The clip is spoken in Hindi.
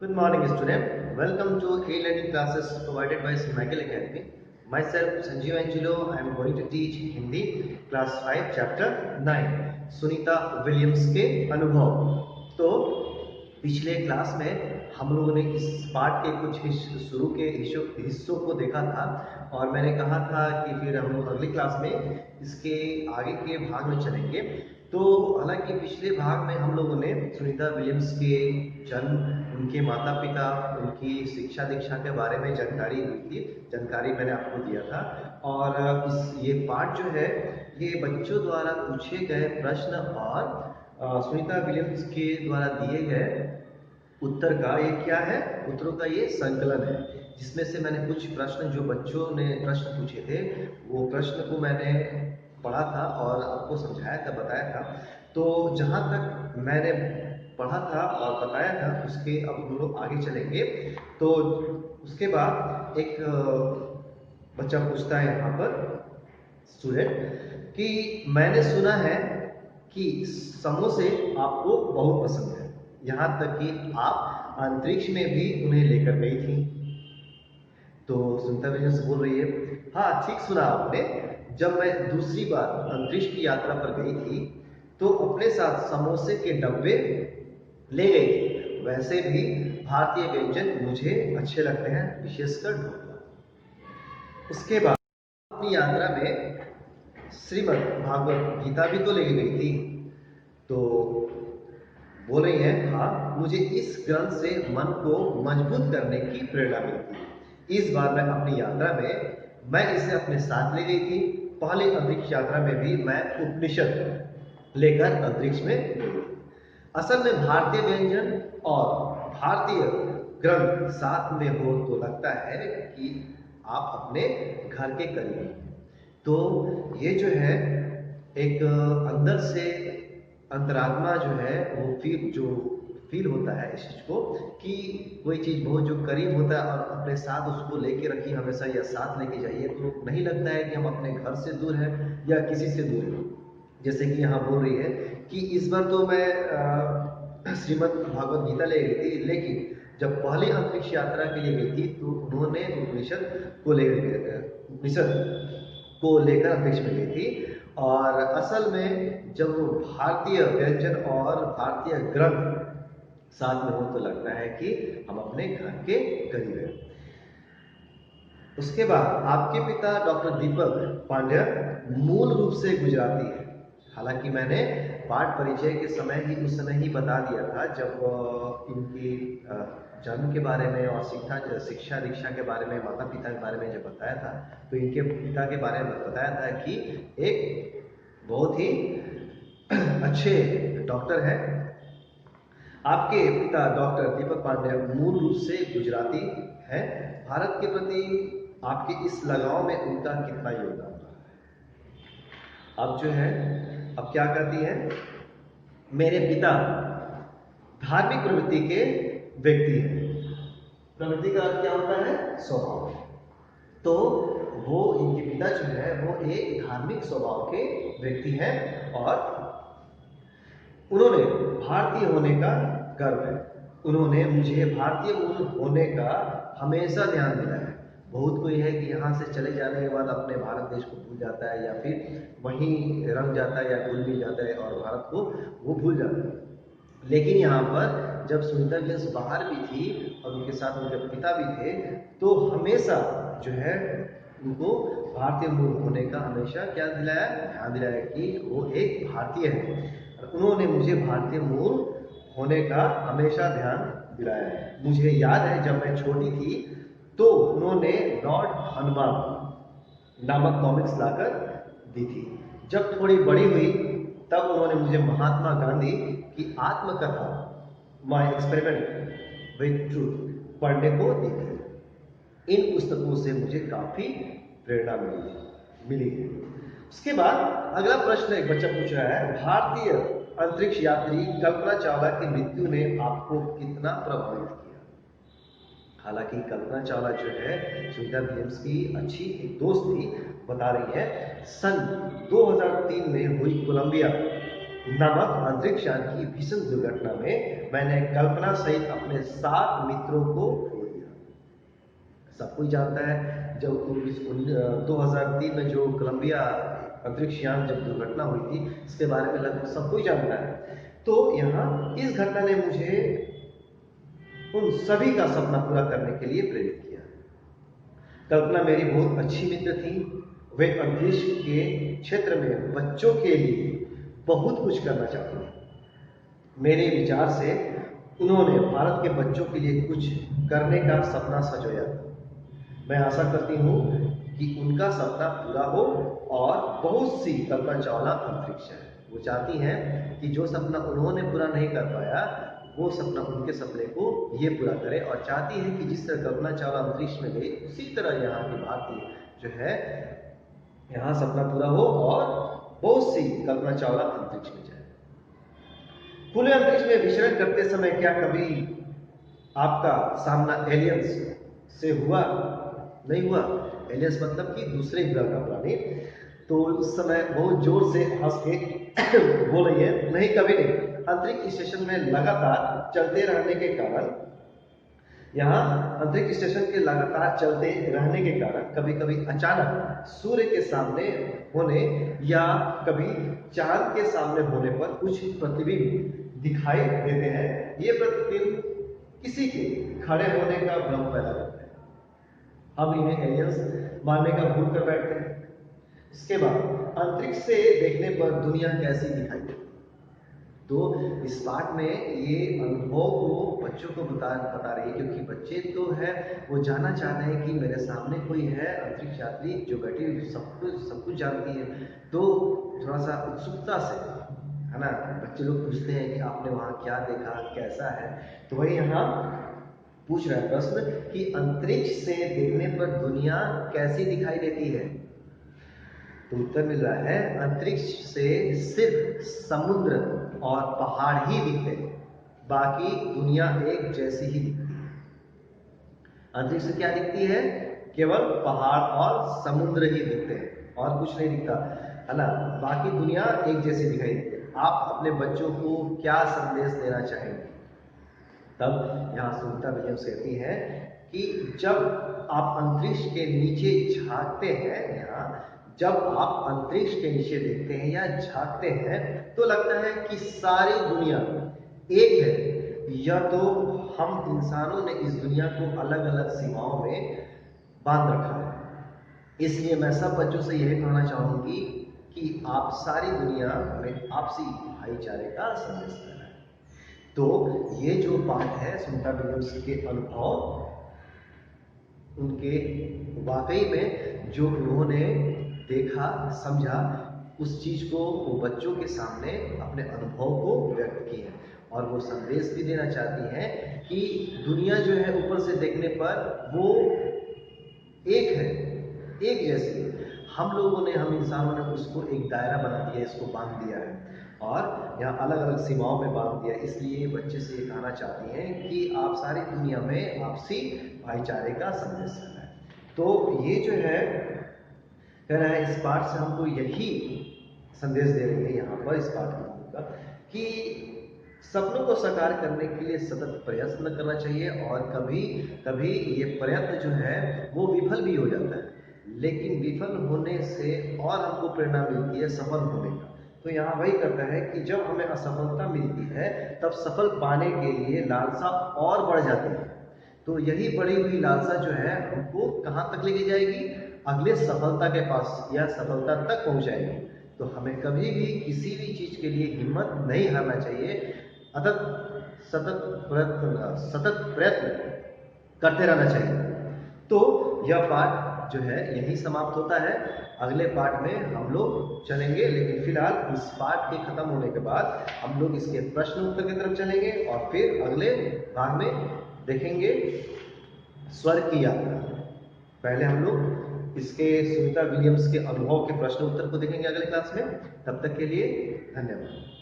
Good morning, student. Welcome to e-learning classes provided by Michael Academy. Myself, Sanjeev Angelo. I am going to teach Hindi, class 5, chapter 9. Sunita Williams के अनुभव। तो पिछले क्लास में हम लोगों ने इस पार्ट के कुछ शुरू के हिस्सों को देखा था और मैंने कहा था कि फिर हम लोग अगली क्लास में इसके आगे के भाग में चलेंगे। तो हालांकि पिछले भाग में हम लोगों ने सुनीता विलियम्स के जन्म, उनके माता पिता, उनकी शिक्षा दीक्षा के बारे में जानकारी मैंने आपको दिया था। और ये पार्ट जो है ये बच्चों द्वारा पूछे गए प्रश्न और सुनीता विलियम्स के द्वारा दिए गए उत्तर का ये क्या है, उत्तरों का ये संकलन है, जिसमें से मैंने कुछ प्रश्न जो बच्चों ने प्रश्न पूछे थे वो प्रश्न को मैंने पढ़ा था और आपको समझाया था, बताया था। तो जहाँ तक मैंने पढ़ा था और बताया था उसके अब हम लोग आगे चलेंगे। तो उसके बाद एक बच्चा पूछता है यहाँ पर स्टूडेंट कि मैंने सुना है कि समोसे आपको बहुत पसंद है, यहाँ तक कि आप अंतरिक्ष में भी उन्हें लेकर गई थी। तो सुनीता विलियम्स बोल रही है, हाँ ठीक सुना आपने। जब मैं दूसरी बार अंतरिक्ष की यात्रा पर गई थी तो अपने साथ समोसे के डब्बे ले गई थी। वैसे भी भारतीय व्यंजन मुझे अच्छे लगते हैं, विशेषकर ढोकला। उसके बाद अपनी यात्रा में श्रीमद् भागवत गीता भी तो लेके गई थी। तो बोल रही है, हाँ मुझे इस ग्रंथ से मन को मजबूत करने की प्रेरणा मिलती। इस बार मैं अपनी यात्रा में मैं इसे अपने साथ ले गई थी। पहली अंतरिक्ष यात्रा में भी मैं उपनिषद लेकर अंतरिक्ष में गई। असल में भारतीय व्यंजन और भारतीय ग्रंथ साथ में हो तो लगता है कि आप अपने घर के करीब हैं। तो ये जो है एक अंदर से अंतरात्मा जो है वो फील होता है इस चीज को कि कोई चीज बहुत जो करीब होता है और अपने साथ उसको लेके रखिए हमेशा या साथ लेके जाइए, तो नहीं लगता है कि हम अपने घर से दूर हैं या किसी से दूर हैं। जैसे कि यहाँ बोल रही है कि इस बार तो मैं श्रीमद् भागवत गीता ले गई थी, लेकिन जब पहली अंतरिक्ष यात्रा के लिए गई थी तो उन्होंने उपनिषद को लेकर अंतरिक्ष में गई थी। और असल में जब वो भारतीय व्यंजन और भारतीय ग्रंथ साथ में हो तो लगता है कि हम अपने घर के करीब हैं। उसके बाद आपके पिता डॉक्टर दीपक पांड्या मूल रूप से गुजराती है। हालांकि मैंने पाठ परिचय के समय ही उस समय ही बता दिया था जब इनकी जन्म के बारे में और शिक्षा दीक्षा के बारे में, माता पिता के बारे में जब बताया था तो इनके पिता के बारे में बताया था कि एक बहुत ही अच्छे डॉक्टर है। आपके पिता डॉक्टर दीपक पांड्या मूल रूप से गुजराती है। भारत के प्रति आपके इस लगाव में उनका कितना योगदान रहा है? अब जो है अब क्या कहती है, मेरे पिता धार्मिक प्रवृत्ति के व्यक्ति हैं। प्रवृत्ति का अर्थ क्या होता है? स्वभाव। तो वो इनके पिता जो है वो एक धार्मिक स्वभाव के व्यक्ति हैं और उन्होंने भारतीय होने का गर्व है। उन्होंने मुझे भारतीय मूल होने का हमेशा ध्यान दिलाया है। बहुत कोई है कि यहाँ से चले जाने के बाद अपने भारत देश को भूल जाता है या फिर वहीं रंग जाता है या भूल भी जाता है और भारत को वो भूल जाता है। लेकिन यहाँ पर जब सुनीता विलियम्स बाहर भी थी और उनके साथ उनके पिता भी थे तो हमेशा जो है उनको भारतीय मूल होने का हमेशा क्या दिलाया, ध्यान दिलाया कि वो एक भारतीय है। उन्होंने मुझे भारतीय मूल होने का हमेशा ध्यान दिलाया है। मुझे याद है जब मैं छोटी थी तो उन्होंने लॉर्ड हनुमान नामक कॉमिक्स लाकर दी थी। जब थोड़ी बड़ी हुई तब उन्होंने मुझे महात्मा गांधी की आत्मकथा माय एक्सपेरिमेंट विद ट्रूथ पढ़ने को दी थी। इन पुस्तकों से मुझे काफी प्रेरणा मिली है। उसके बाद अगला प्रश्न एक बच्चा पूछ रहा है, भारतीय अंतरिक्ष यात्री कल्पना चावला की मृत्यु ने आपको कितना प्रभावित किया? हालांकि कल्पना चावला जो है सुनीता विलियम्स की अच्छी एक दोस्त थी। बता रही है सन 2003 में हुई कोलंबिया नामक अंतरिक्ष यान की भीषण दुर्घटना में मैंने कल्पना सहित अपने 7 मित्रों को खो दिया। सब कोई जानता है जब 2003 में जो कोलंबिया अंतरिक्ष यान जब दुर्घटना हुई थी, इसके बारे में लगभग सब कोई जानता है। तो यहाँ इस घटना ने मुझे उन सभी का सपना पूरा करने के लिए प्रेरित किया। कल्पना मेरी बहुत अच्छी मित्र थी। वे अंतरिक्ष के क्षेत्र में बच्चों के लिए बहुत कुछ करना चाहती थी। मेरे विचार से उन्होंने भारत के बच्चों के लिए कुछ करने का सपना सजोया था। मैं आशा करती हूँ कि उनका सपना पूरा हो और बहुत सी कल्पना चावला अंतरिक्ष है। वो चाहती हैं कि जो सपना उन्होंने पूरा नहीं कर पाया, वो सपना उनके सपने को ये पूरा करे, और चाहती है कि जिस तरह कल्पना चावला अंतरिक्ष में गई, उसी तरह यहाँ की भारतीय जो है यहाँ सपना पूरा हो और बहुत सी कल्पना चावला अंतरिक्ष में जाए। खुले अंतरिक्ष में विचरण करते समय क्या कभी आपका सामना एलियंस से हुआ? नहीं हुआ। एलियंस मतलब कि दूसरे ग्रह का प्राणी। तो उस समय बहुत जोर से हंस के बोल रही है, नहीं कभी नहीं। अंतरिक्ष स्टेशन में लगातार चलते रहने के कारण यहाँ अंतरिक्ष स्टेशन के लगातार चलते रहने के कारण कभी कभी अचानक सूर्य के सामने होने या कभी चांद के सामने होने पर कुछ प्रतिबिंब दिखाई देते हैं। ये प्रतिबिंब किसी के खड़े होने का भ्रम पैदा करते हैं। हम इन्हें एलियंस मानने का भूल कर बैठते हैं। इसके बाद अंतरिक्ष से देखने पर दुनिया कैसी दिखाई देती है। तो इस पाठ में ये अनुभव को बच्चों को बता रही है, क्योंकि बच्चे तो है वो जानना चाहते हैं कि मेरे सामने कोई है अंतरिक्ष यात्री जो बैठी सब कुछ जानती है। तो थोड़ा सा उत्सुकता से, है ना, बच्चे लोग पूछते हैं कि आपने वहाँ क्या देखा, कैसा है। तो वही यहाँ पूछ रहा है प्रश्न कि अंतरिक्ष से देखने पर दुनिया कैसी दिखाई देती है। तो उत्तर मिल रहा है, अंतरिक्ष से सिर्फ समुद्र और पहाड़ ही दिखते हैं, बाकी दुनिया एक जैसी ही दिखती है। अंतरिक्ष से क्या दिखती है? केवल पहाड़ और समुद्र ही दिखते हैं और कुछ नहीं दिखता, है ना। बाकी दुनिया एक जैसी दिखाई देती है। आप अपने बच्चों को क्या संदेश देना चाहेंगे? तब यहाँ सुनीता विलियम्स कहती हैं कि जब आप अंतरिक्ष के नीचे झांकते हैं, यहाँ जब आप अंतरिक्ष के नीचे देखते हैं या झांकते हैं, तो लगता है कि सारी दुनिया एक है, या तो हम इंसानों ने इस दुनिया को अलग अलग सीमाओं में बांध रखा है। इसलिए मैं सब बच्चों से यही कहना चाहूंगी कि आप सारी दुनिया में आपसी भाईचारे का संदेश देना है। तो ये जो पाठ है सुनीता विलियम्स के अनुभव, उनके वाकई में जो उन्होंने देखा समझा, उस चीज को वो बच्चों के सामने अपने अनुभव को व्यक्त किए हैं। और वो संदेश भी देना चाहती हैं कि दुनिया जो है ऊपर से देखने पर वो एक है, एक जैसी है। हम इंसानों ने उसको एक दायरा बना दिया, इसको बांध दिया है और यहाँ अलग अलग सीमाओं में बांध दिया। इसलिए बच्चे से ये कहना चाहती हैं कि आप सारी दुनिया में आपसी भाईचारे का संदेश देना है। तो ये जो है कह रहा है, इस पाठ से हमको यही संदेश दे रही है यहाँ पर इस पाठ की भूमिका कि सपनों को साकार करने के लिए सतत प्रयत्न करना चाहिए, और कभी कभी ये प्रयत्न जो है वो विफल भी हो जाता है, लेकिन विफल होने से और हमको प्रेरणा मिलती है सफल होने का। तो यहाँ वही करता है कि जब हमें असफलता मिलती है तब सफल पाने के लिए लालसा और बढ़ जाती है। तो यही बढ़ी हुई लालसा जो है हमको कहाँ तक लेके जाएगी? अगले सफलता के पास या सफलता तक पहुँचाएगी। तो हमें कभी भी किसी भी चीज के लिए हिम्मत नहीं हारना चाहिए, सतत प्रयत्न करते रहना चाहिए। तो यह पाठ जो है यही समाप्त होता है। अगले पाठ में हम लोग चलेंगे, लेकिन फिलहाल इस पाठ के खत्म होने के बाद हम लोग इसके प्रश्न उत्तर की तरफ चलेंगे और फिर अगले भाग में देखेंगे स्वर्ग की यात्रा। पहले हम लोग इसके सुनीता विलियम्स के अनुभव के प्रश्न उत्तर को देखेंगे अगले क्लास में। तब तक के लिए धन्यवाद।